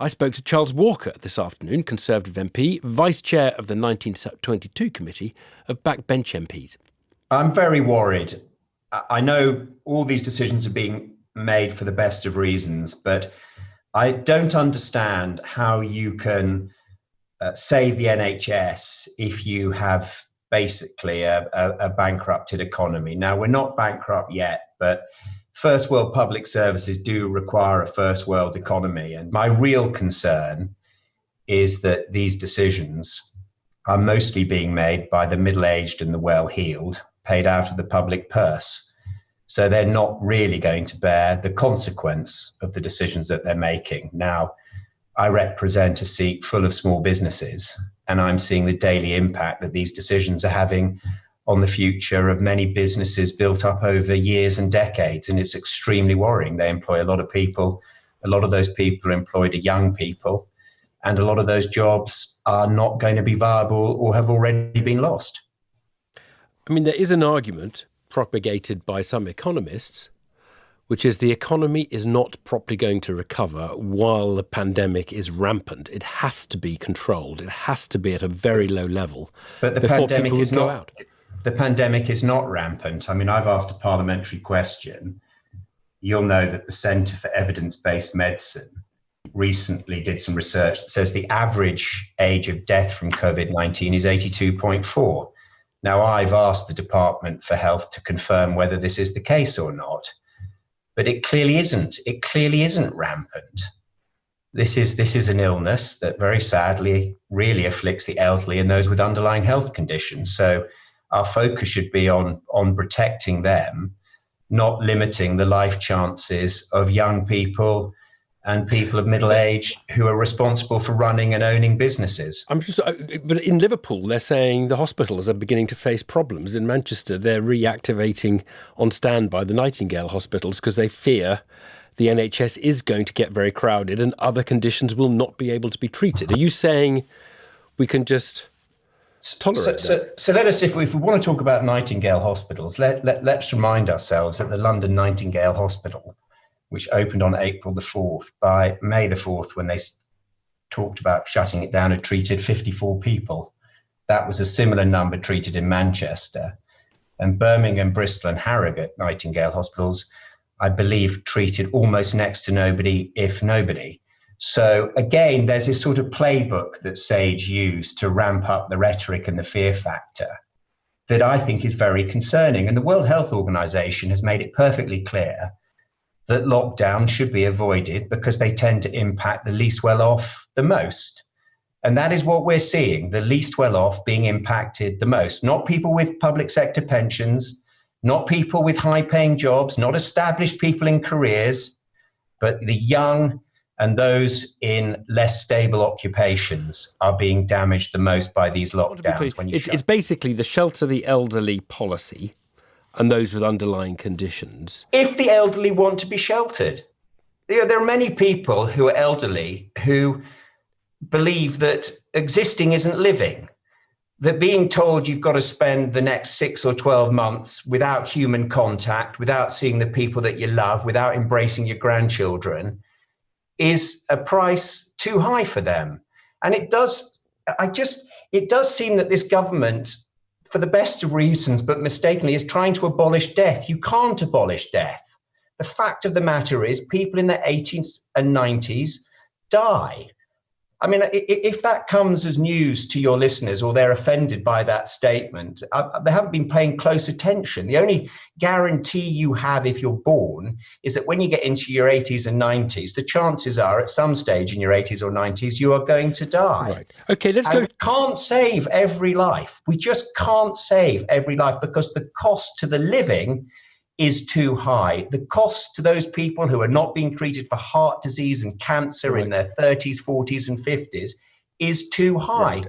I spoke to Charles Walker this afternoon, Conservative MP, Vice Chair of the 1922 Committee of Backbench MPs. I'm very worried. I know all these decisions are being made for the best of reasons, but I don't understand how you can save the NHS if you have basically a bankrupted economy. Now, we're not bankrupt yet, but first world public services do require a first world economy. And my real concern is that these decisions are mostly being made by the middle-aged and the well-heeled, paid out of the public purse. So they're not really going to bear the consequence of the decisions that they're making. Now, I represent a seat full of small businesses, and I'm seeing the daily impact that these decisions are having on the future of many businesses built up over years and decades. And it's extremely worrying. They employ a lot of people. A lot of those people are employed are young people, and a lot of those jobs are not going to be viable or have already been lost. I mean, there is an argument propagated by some economists, which is the economy is not properly going to recover while the pandemic is rampant. It has to be controlled. It has to be at a very low level before people would go out. The pandemic is not rampant. I mean, I've asked a parliamentary question. You'll know that the Centre for Evidence-Based Medicine recently did some research that says the average age of death from COVID-19 is 82.4. Now, I've asked the Department for Health to confirm whether this is the case or not, but it clearly isn't. It clearly isn't rampant. This is an illness that very sadly really afflicts the elderly and those with underlying health conditions. So our focus should be on protecting them, not limiting the life chances of young people and people of middle age who are responsible for running and owning businesses. But in Liverpool, they're saying the hospitals are beginning to face problems. In Manchester, they're reactivating on standby the Nightingale hospitals because they fear the NHS is going to get very crowded and other conditions will not be able to be treated. Are you saying we can just tolerate that? So let us, if we want to talk about Nightingale hospitals, let's remind ourselves that the London Nightingale Hospital, which opened on April the 4th, by May the 4th, when they talked about shutting it down, had treated 54 people. That was a similar number treated in Manchester. And Birmingham, Bristol and Harrogate Nightingale hospitals, I believe, treated almost next to nobody, if nobody. So again, there's this sort of playbook that SAGE used to ramp up the rhetoric and the fear factor that I think is very concerning. And the World Health Organization has made it perfectly clear that lockdown should be avoided because they tend to impact the least well off the most. And that is what we're seeing, the least well off being impacted the most, not people with public sector pensions, not people with high paying jobs, not established people in careers, but the young and those in less stable occupations are being damaged the most by these lockdowns. It's basically the shelter the elderly policy and those with underlying conditions. If the elderly want to be sheltered, there are many people who are elderly who believe that existing isn't living, that being told you've got to spend the next 6 or 12 months without human contact, without seeing the people that you love, without embracing your grandchildren, is a price too high for them. And it does seem that this government, for the best of reasons, but mistakenly, is trying to abolish death. You can't abolish death. The fact of the matter is people in their 80s and 90s die. I mean, if that comes as news to your listeners or they're offended by that statement, they haven't been paying close attention. The only guarantee you have if you're born is that when you get into your 80s and 90s, the chances are at some stage in your 80s or 90s, you are going to die. Right. Okay, let's go. We can't save every life. We just can't save every life because the cost to the living is too high. The cost to those people who are not being treated for heart disease and cancer in their 30s, 40s and 50s is too high. Right.